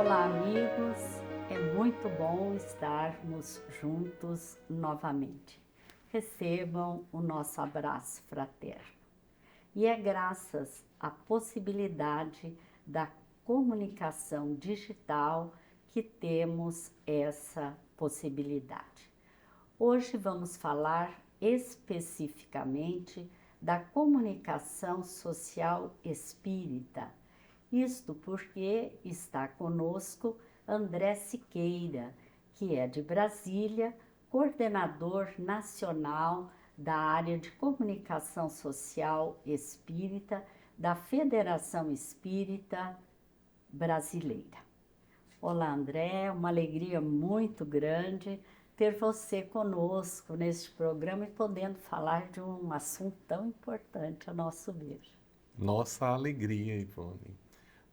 Olá, amigos. É muito bom estarmos juntos novamente. Recebam o nosso abraço fraterno. E é graças à possibilidade da comunicação digital que temos essa possibilidade. Hoje vamos falar especificamente da comunicação social espírita. Isto porque está conosco André Siqueira, que é de Brasília, coordenador nacional da área de comunicação social espírita da Federação Espírita Brasileira. Olá, André, uma alegria muito grande ter você conosco neste programa e podendo falar de um assunto tão importante, a nosso ver. Nossa alegria, Ivone.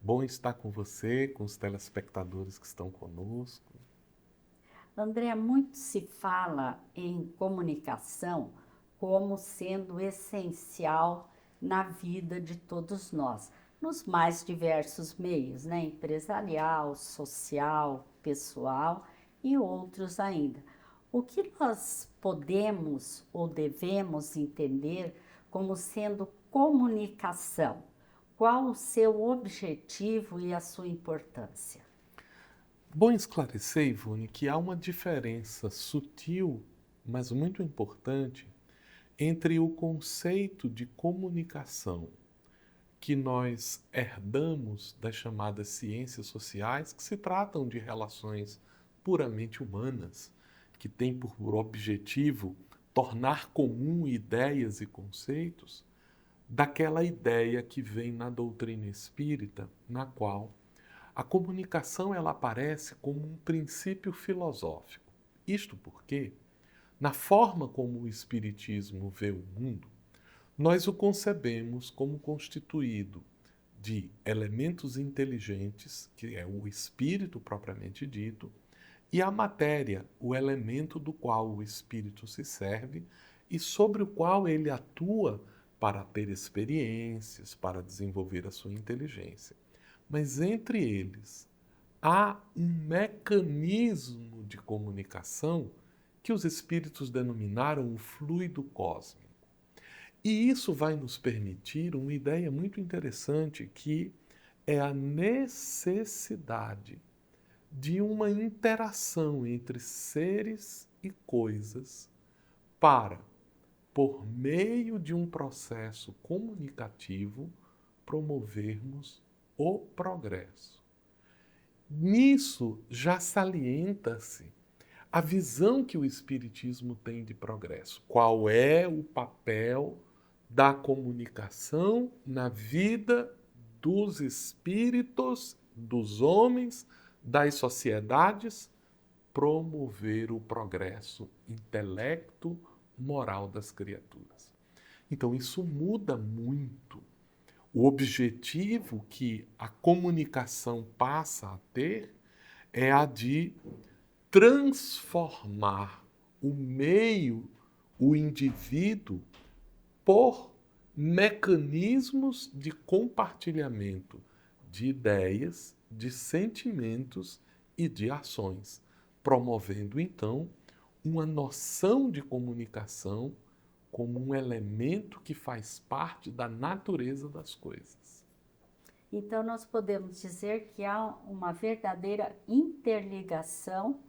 Bom estar com você, com os telespectadores que estão conosco. André, muito se fala em comunicação como sendo essencial na vida de todos nós, nos mais diversos meios, né? Empresarial, social, pessoal e outros ainda. O que nós podemos ou devemos entender como sendo comunicação? Qual o seu objetivo e a sua importância? Bom esclarecer, Ivone, que há uma diferença sutil, mas muito importante, entre o conceito de comunicação que nós herdamos das chamadas ciências sociais, que se tratam de relações puramente humanas, que têm por objetivo tornar comum ideias e conceitos, daquela ideia que vem na doutrina espírita, na qual a comunicação ela aparece como um princípio filosófico. Isto porque, na forma como o espiritismo vê o mundo, nós o concebemos como constituído de elementos inteligentes, que é o espírito propriamente dito, e a matéria, o elemento do qual o espírito se serve e sobre o qual ele atua para ter experiências, para desenvolver a sua inteligência. Mas entre eles há um mecanismo de comunicação que os espíritos denominaram o fluido cósmico. E isso vai nos permitir uma ideia muito interessante que é a necessidade de uma interação entre seres e coisas para, por meio de um processo comunicativo, promovermos o progresso. Nisso já salienta-se a visão que o Espiritismo tem de progresso. Qual é o papel da comunicação na vida dos espíritos, dos homens, das sociedades? Promover o progresso intelecto, moral das criaturas. Então, isso muda muito. O objetivo que a comunicação passa a ter é a de transformar o meio, o indivíduo, por mecanismos de compartilhamento de ideias, de sentimentos e de ações, promovendo então uma noção de comunicação como um elemento que faz parte da natureza das coisas. Então, nós podemos dizer que há uma verdadeira interligação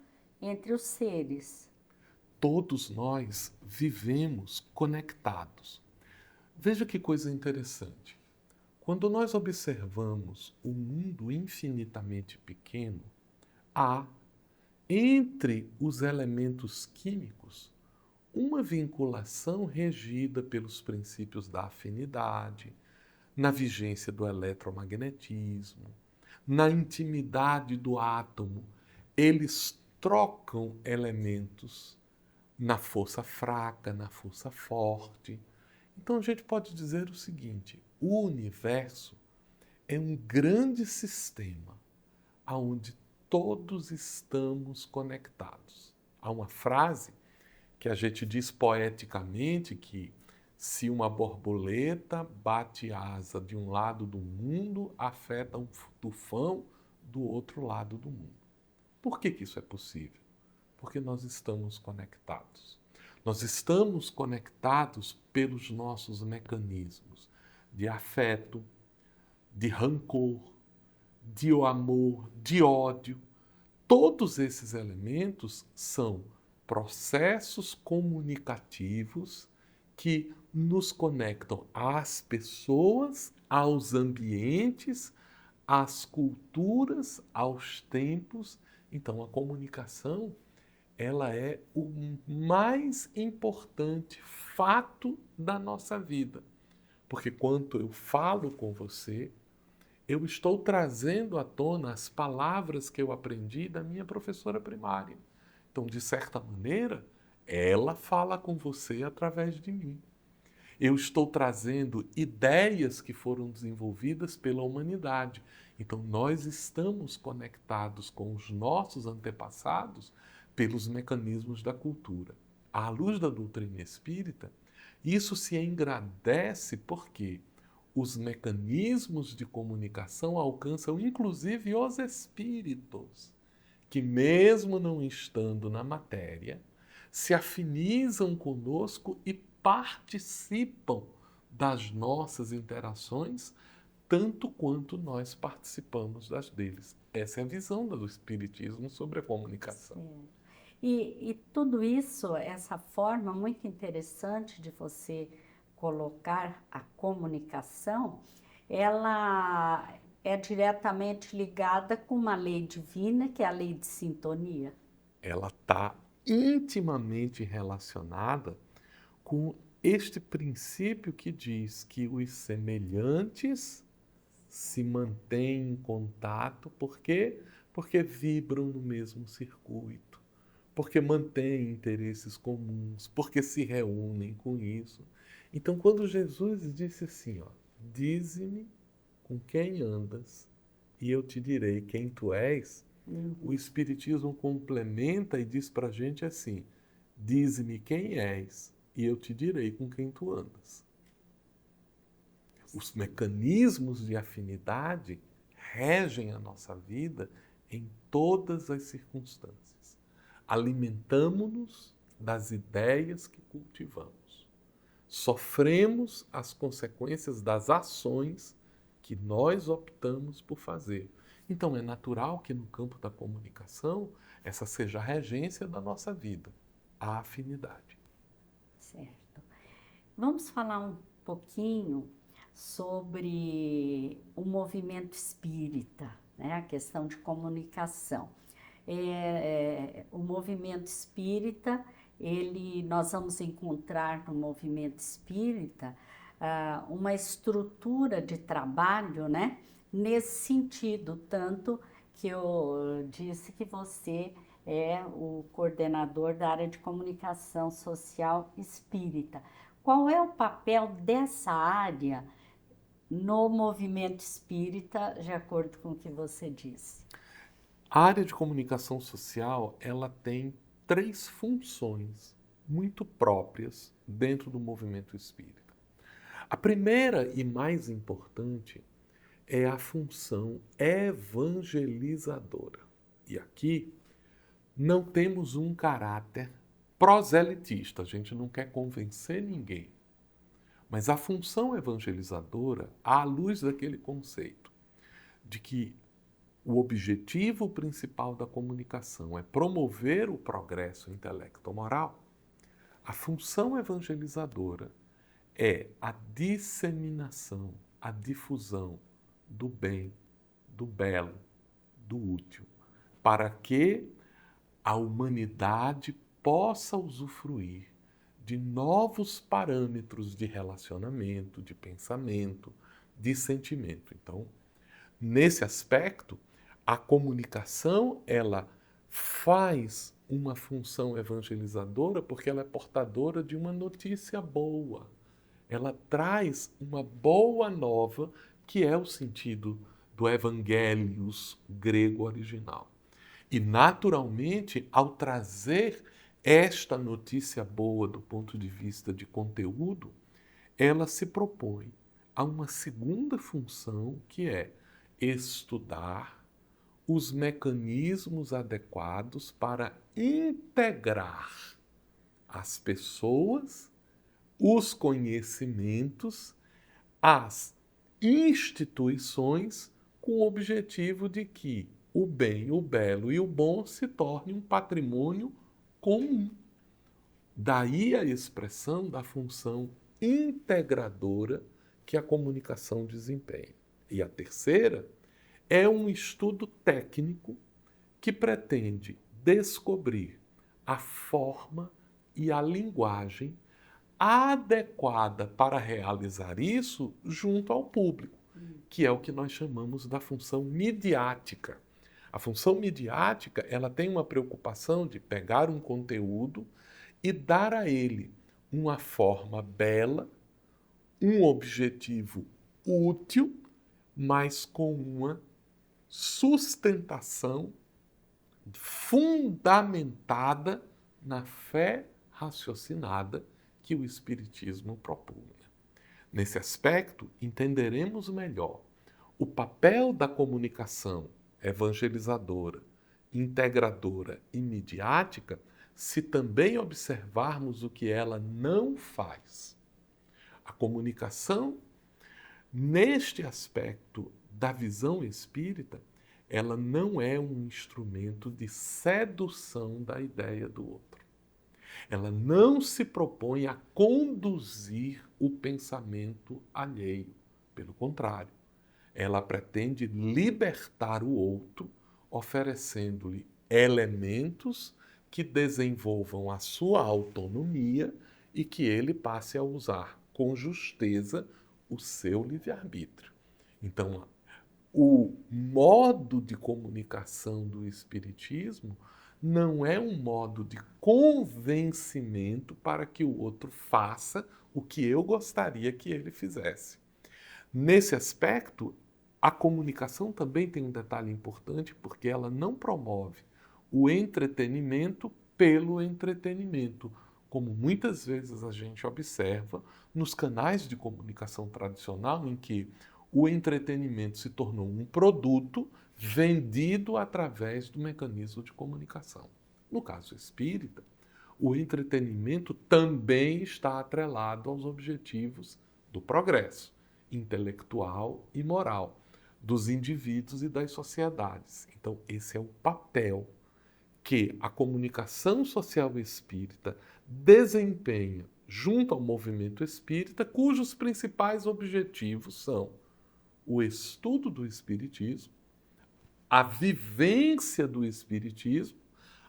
entre os seres. Todos nós vivemos conectados. Veja que coisa interessante. Quando nós observamos o mundo infinitamente pequeno, há, entre os elementos químicos, uma vinculação regida pelos princípios da afinidade, na vigência do eletromagnetismo, na intimidade do átomo. Eles trocam elementos na força fraca, na força forte. Então a gente pode dizer o seguinte: o universo é um grande sistema onde todos estamos conectados. Há uma frase que a gente diz poeticamente que se uma borboleta bate asa de um lado do mundo, afeta um tufão do outro lado do mundo. Por que isso é possível? Porque nós estamos conectados. Nós estamos conectados pelos nossos mecanismos de afeto, de rancor, de amor, de ódio. Todos esses elementos são processos comunicativos que nos conectam às pessoas, aos ambientes, às culturas, aos tempos. Então, a comunicação, ela é o mais importante fato da nossa vida. Porque quando eu falo com você, eu estou trazendo à tona as palavras que eu aprendi da minha professora primária. Então, de certa maneira, ela fala com você através de mim. Eu estou trazendo ideias que foram desenvolvidas pela humanidade. Então, nós estamos conectados com os nossos antepassados pelos mecanismos da cultura. À luz da doutrina espírita, isso se engrandece porque os mecanismos de comunicação alcançam inclusive os espíritos, que mesmo não estando na matéria, se afinizam conosco e participam das nossas interações, tanto quanto nós participamos das deles. Essa é a visão do Espiritismo sobre a comunicação. Sim. E tudo isso, essa forma muito interessante de você colocar a comunicação, ela é diretamente ligada com uma lei divina, que é a lei de sintonia. Ela está intimamente relacionada com este princípio que diz que os semelhantes se mantêm em contato, por quê? Porque vibram no mesmo circuito, porque mantêm interesses comuns, porque se reúnem com isso. Então, quando Jesus disse assim, ó, dize-me com quem andas e eu te direi quem tu és, o Espiritismo complementa e diz para a gente assim, dize-me quem és e eu te direi com quem tu andas. Os mecanismos de afinidade regem a nossa vida em todas as circunstâncias. Alimentamo-nos das ideias que cultivamos. Sofremos as consequências das ações que nós optamos por fazer. Então é natural que no campo da comunicação essa seja a regência da nossa vida, a afinidade. Certo. Vamos falar um pouquinho sobre o movimento espírita, né? A questão de comunicação. O movimento espírita, nós vamos encontrar no movimento espírita uma estrutura de trabalho, né? Nesse sentido, tanto que eu disse que você é o coordenador da área de comunicação social espírita. Qual é o papel dessa área no movimento espírita, de acordo com o que você disse? A área de comunicação social, ela tem 3 funções muito próprias dentro do movimento espírita. A primeira e mais importante é a função evangelizadora. E aqui não temos um caráter proselitista, a gente não quer convencer ninguém. Mas a função evangelizadora, à luz daquele conceito de que o objetivo principal da comunicação é promover o progresso intelecto-moral, a função evangelizadora é a disseminação, a difusão do bem, do belo, do útil, para que a humanidade possa usufruir de novos parâmetros de relacionamento, de pensamento, de sentimento. Então, nesse aspecto, a comunicação, ela faz uma função evangelizadora porque ela é portadora de uma notícia boa. Ela traz uma boa nova, que é o sentido do Evangelius grego original. E, naturalmente, ao trazer esta notícia boa do ponto de vista de conteúdo, ela se propõe a uma segunda função, que é estudar os mecanismos adequados para integrar as pessoas, os conhecimentos, as instituições, com o objetivo de que o bem, o belo e o bom se tornem um patrimônio comum. Daí a expressão da função integradora que a comunicação desempenha. E a terceira é um estudo técnico que pretende descobrir a forma e a linguagem adequada para realizar isso junto ao público, que é o que nós chamamos da função midiática. A função midiática, ela tem uma preocupação de pegar um conteúdo e dar a ele uma forma bela, um objetivo útil, mas com uma sustentação fundamentada na fé raciocinada que o Espiritismo propunha. Nesse aspecto, entenderemos melhor o papel da comunicação evangelizadora, integradora e midiática, se também observarmos o que ela não faz. A comunicação, neste aspecto da visão espírita, ela não é um instrumento de sedução da ideia do outro. Ela não se propõe a conduzir o pensamento alheio. Pelo contrário, ela pretende libertar o outro, oferecendo-lhe elementos que desenvolvam a sua autonomia e que ele passe a usar com justeza o seu livre-arbítrio. Então, o modo de comunicação do Espiritismo não é um modo de convencimento para que o outro faça o que eu gostaria que ele fizesse. Nesse aspecto, a comunicação também tem um detalhe importante, porque ela não promove o entretenimento pelo entretenimento, como muitas vezes a gente observa nos canais de comunicação tradicional, em que o entretenimento se tornou um produto vendido através do mecanismo de comunicação. No caso espírita, o entretenimento também está atrelado aos objetivos do progresso intelectual e moral dos indivíduos e das sociedades. Então, esse é o papel que a comunicação social espírita desempenha junto ao movimento espírita, cujos principais objetivos são o estudo do espiritismo, a vivência do espiritismo,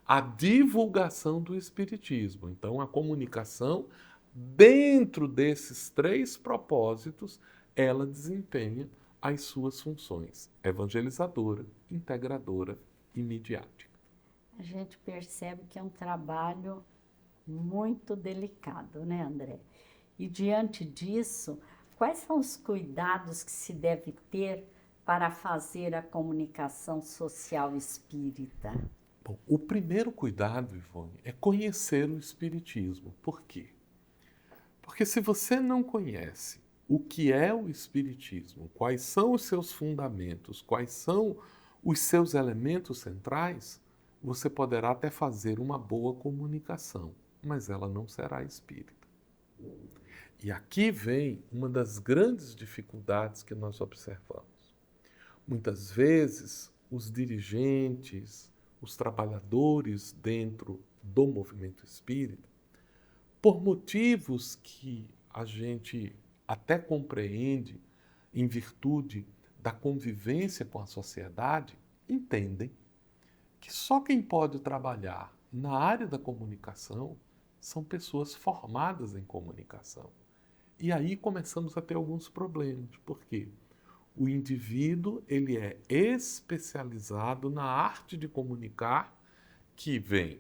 a divulgação do espiritismo. Então, a comunicação, dentro desses três propósitos, ela desempenha as suas funções evangelizadora, integradora e midiática. A gente percebe que é um trabalho muito delicado, né, André? E diante disso, quais são os cuidados que se deve ter para fazer a comunicação social espírita? Bom, o primeiro cuidado, Ivone, é conhecer o Espiritismo. Por quê? Porque se você não conhece o que é o Espiritismo, quais são os seus fundamentos, quais são os seus elementos centrais, você poderá até fazer uma boa comunicação, mas ela não será espírita. E aqui vem uma das grandes dificuldades que nós observamos. Muitas vezes, os dirigentes, os trabalhadores dentro do movimento espírita, por motivos que a gente até compreende em virtude da convivência com a sociedade, entendem que só quem pode trabalhar na área da comunicação são pessoas formadas em comunicação. E aí começamos a ter alguns problemas, porque o indivíduo ele é especializado na arte de comunicar, que vem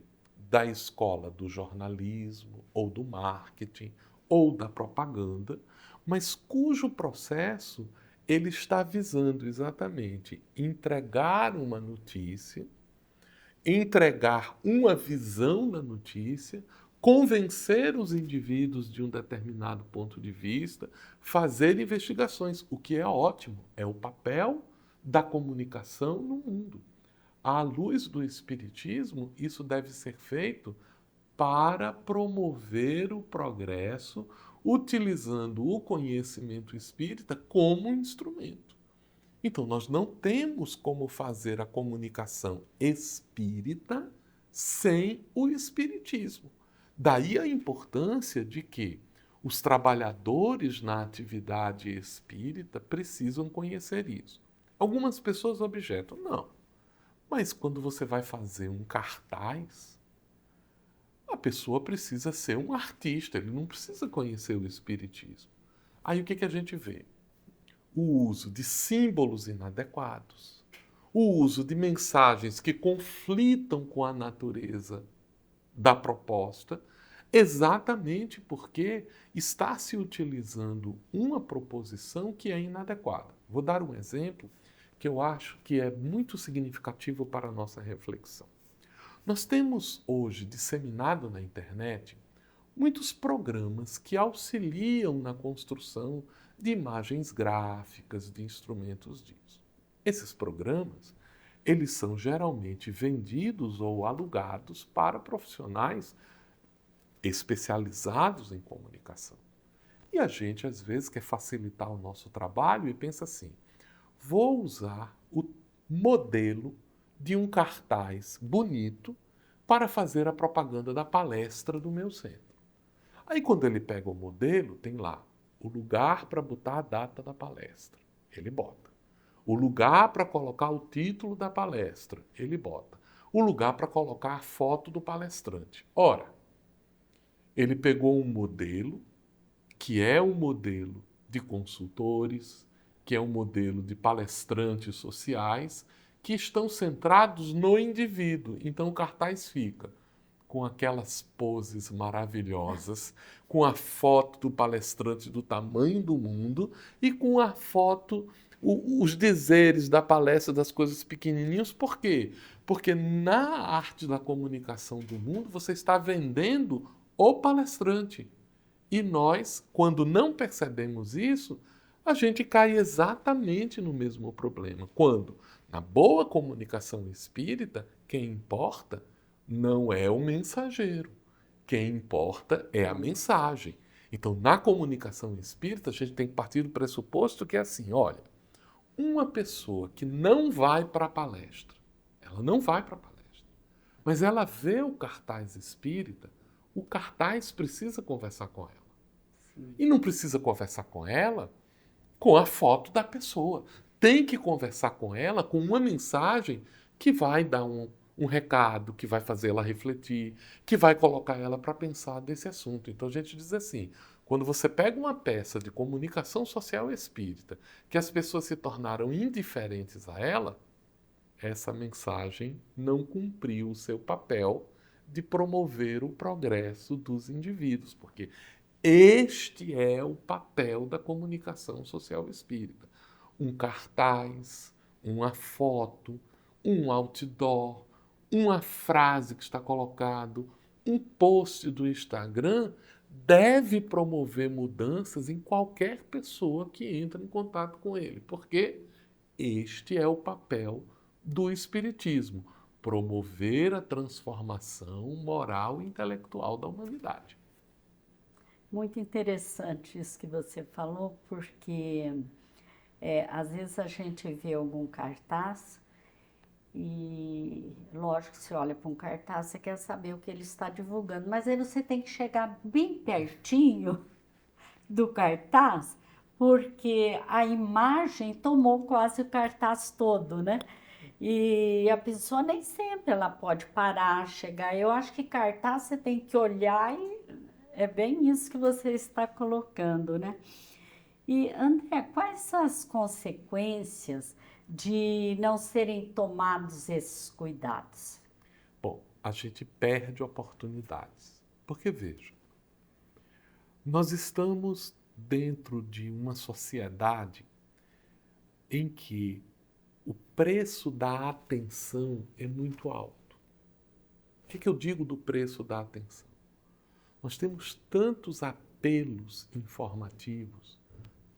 da escola do jornalismo, ou do marketing, ou da propaganda, mas cujo processo ele está visando exatamente entregar uma notícia, entregar uma visão da notícia, convencer os indivíduos de um determinado ponto de vista, fazer investigações, o que é ótimo, é o papel da comunicação no mundo. À luz do Espiritismo, isso deve ser feito para promover o progresso, utilizando o conhecimento espírita como instrumento. Então, nós não temos como fazer a comunicação espírita sem o Espiritismo. Daí a importância de que os trabalhadores na atividade espírita precisam conhecer isso. Algumas pessoas objetam, não, mas quando você vai fazer um cartaz, a pessoa precisa ser um artista, ele não precisa conhecer o Espiritismo. Aí o que a gente vê? O uso de símbolos inadequados, o uso de mensagens que conflitam com a natureza da proposta, exatamente porque está se utilizando uma proposição que é inadequada. Vou dar um exemplo que eu acho que é muito significativo para a nossa reflexão. Nós temos hoje disseminado na internet muitos programas que auxiliam na construção de imagens gráficas, de instrumentos disso. Esses programas, eles são geralmente vendidos ou alugados para profissionais especializados em comunicação. E a gente, às vezes, quer facilitar o nosso trabalho e pensa assim: vou usar o modelo de um cartaz bonito para fazer a propaganda da palestra do meu centro. Aí, quando ele pega o modelo, tem lá o lugar para botar a data da palestra. Ele bota. O lugar para colocar o título da palestra. Ele bota. O lugar para colocar a foto do palestrante. Ora, ele pegou um modelo, que é um modelo de consultores, que é um modelo de palestrantes sociais, que estão centrados no indivíduo. Então o cartaz fica com aquelas poses maravilhosas, com a foto do palestrante do tamanho do mundo e com a foto, os dizeres da palestra das coisas pequenininhas. Por quê? Porque na arte da comunicação do mundo você está vendendo o palestrante. E nós, quando não percebemos isso, a gente cai exatamente no mesmo problema. Quando, na boa comunicação espírita, quem importa não é o mensageiro. Quem importa é a mensagem. Então, na comunicação espírita, a gente tem que partir do pressuposto que é assim, olha, uma pessoa que não vai para a palestra, ela não vai para a palestra, mas ela vê o cartaz espírita, o cartaz precisa conversar com ela. Sim. E não precisa conversar com ela com a foto da pessoa. Tem que conversar com ela com uma mensagem que vai dar um recado, que vai fazer ela refletir, que vai colocar ela para pensar desse assunto. Então a gente diz assim, quando você pega uma peça de comunicação social espírita, que as pessoas se tornaram indiferentes a ela, essa mensagem não cumpriu o seu papel de promover o progresso dos indivíduos, porque este é o papel da comunicação social espírita. Um cartaz, uma foto, um outdoor, uma frase que está colocado, um post do Instagram deve promover mudanças em qualquer pessoa que entra em contato com ele, porque este é o papel do Espiritismo, promover a transformação moral e intelectual da humanidade. Muito interessante isso que você falou, porque às vezes a gente vê algum cartaz e, lógico, você olha para um cartaz, você quer saber o que ele está divulgando, mas aí você tem que chegar bem pertinho do cartaz, porque a imagem tomou quase o cartaz todo, né? E a pessoa nem sempre ela pode parar, chegar. Eu acho que cartaz você tem que olhar e é bem isso que você está colocando, né? E, André, quais são as consequências de não serem tomados esses cuidados? Bom, a gente perde oportunidades. Porque, veja, nós estamos dentro de uma sociedade em que o preço da atenção é muito alto. O que eu digo do preço da atenção? Nós temos tantos apelos informativos,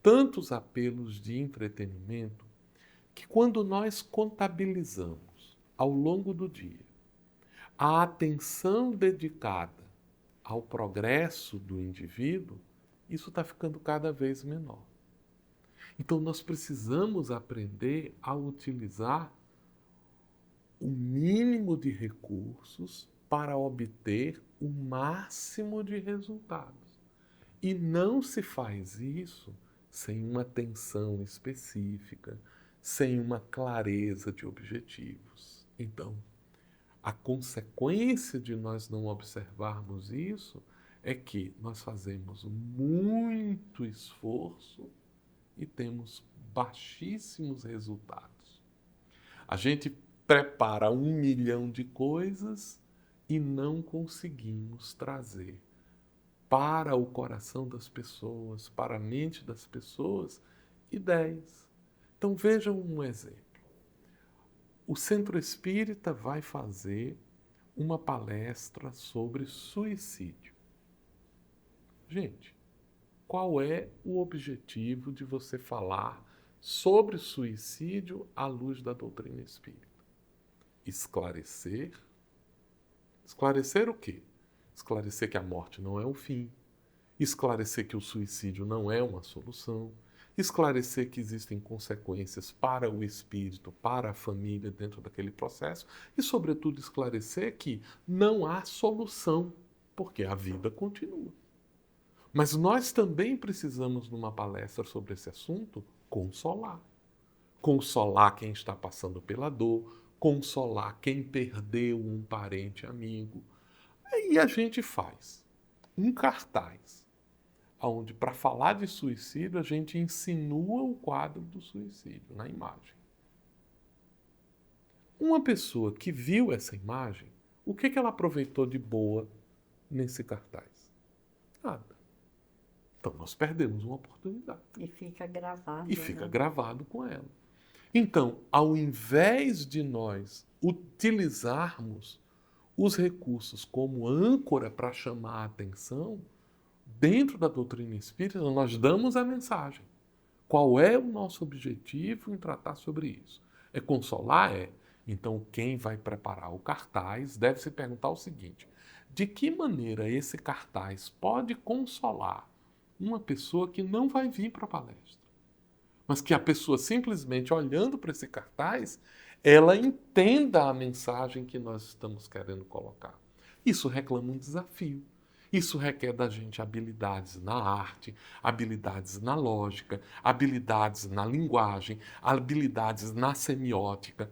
tantos apelos de entretenimento, que quando nós contabilizamos ao longo do dia, a atenção dedicada ao progresso do indivíduo, isso está ficando cada vez menor. Então, nós precisamos aprender a utilizar o mínimo de recursos para obter o máximo de resultados. E não se faz isso sem uma atenção específica, sem uma clareza de objetivos. Então, a consequência de nós não observarmos isso é que nós fazemos muito esforço e temos baixíssimos resultados. A gente prepara 1 milhão de coisas e não conseguimos trazer para o coração das pessoas, para a mente das pessoas, ideias. Então vejam um exemplo. O Centro Espírita vai fazer uma palestra sobre suicídio. Gente, qual é o objetivo de você falar sobre suicídio à luz da doutrina espírita? Esclarecer. Esclarecer o quê? Esclarecer que a morte não é o fim. Esclarecer que o suicídio não é uma solução. Esclarecer que existem consequências para o espírito, para a família dentro daquele processo. E, sobretudo, esclarecer que não há solução, porque a vida continua. Mas nós também precisamos, numa palestra sobre esse assunto, consolar. Consolar quem está passando pela dor, consolar quem perdeu um parente amigo. Aí a gente faz um cartaz, onde para falar de suicídio a gente insinua o quadro do suicídio na imagem. Uma pessoa que viu essa imagem, o que ela aproveitou de boa nesse cartaz? Nada. Então nós perdemos uma oportunidade. E fica gravado. E fica gravado com ela. Então, ao invés de nós utilizarmos os recursos como âncora para chamar a atenção, dentro da doutrina espírita, nós damos a mensagem. Qual é o nosso objetivo em tratar sobre isso? É consolar? É. Então, quem vai preparar o cartaz deve se perguntar o seguinte: de que maneira esse cartaz pode consolar uma pessoa que não vai vir para a palestra? Mas que a pessoa simplesmente olhando para esse cartaz, ela entenda a mensagem que nós estamos querendo colocar. Isso reclama um desafio. Isso requer da gente habilidades na arte, habilidades na lógica, habilidades na linguagem, habilidades na semiótica.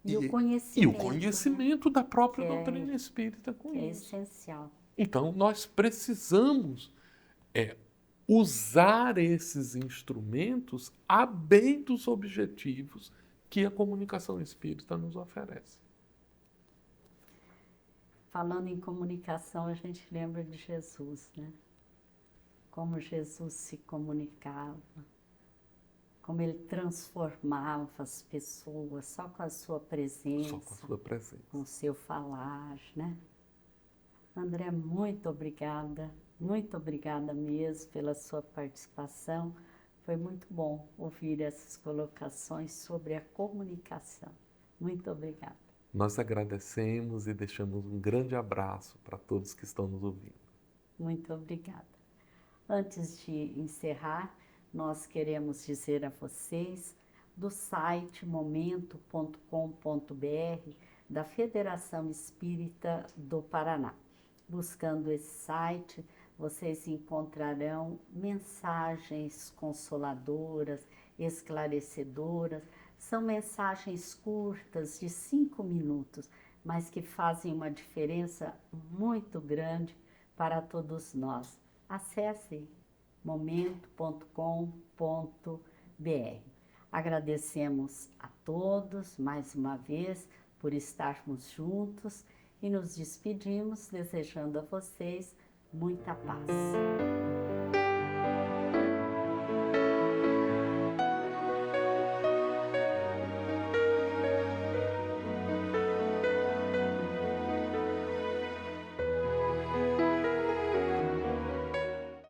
E o conhecimento. E o conhecimento, né, da própria doutrina espírita com isso. É essencial. Então, nós precisamos usar esses instrumentos a bem dos objetivos que a comunicação espírita nos oferece. Falando em comunicação, a gente lembra de Jesus, né? Como Jesus se comunicava, como ele transformava as pessoas só com a sua presença, Só com a sua presença, com o seu falar, né? André, muito obrigada mesmo pela sua participação. Foi muito bom ouvir essas colocações sobre a comunicação. Muito obrigada. Nós agradecemos e deixamos um grande abraço para todos que estão nos ouvindo. Muito obrigada. Antes de encerrar, nós queremos dizer a vocês do site momento.com.br da Federação Espírita do Paraná. Buscando esse site, vocês encontrarão mensagens consoladoras, esclarecedoras. São mensagens curtas, de 5 minutos, mas que fazem uma diferença muito grande para todos nós. Acesse momento.com.br. Agradecemos a todos, mais uma vez, por estarmos juntos e nos despedimos desejando a vocês muita paz.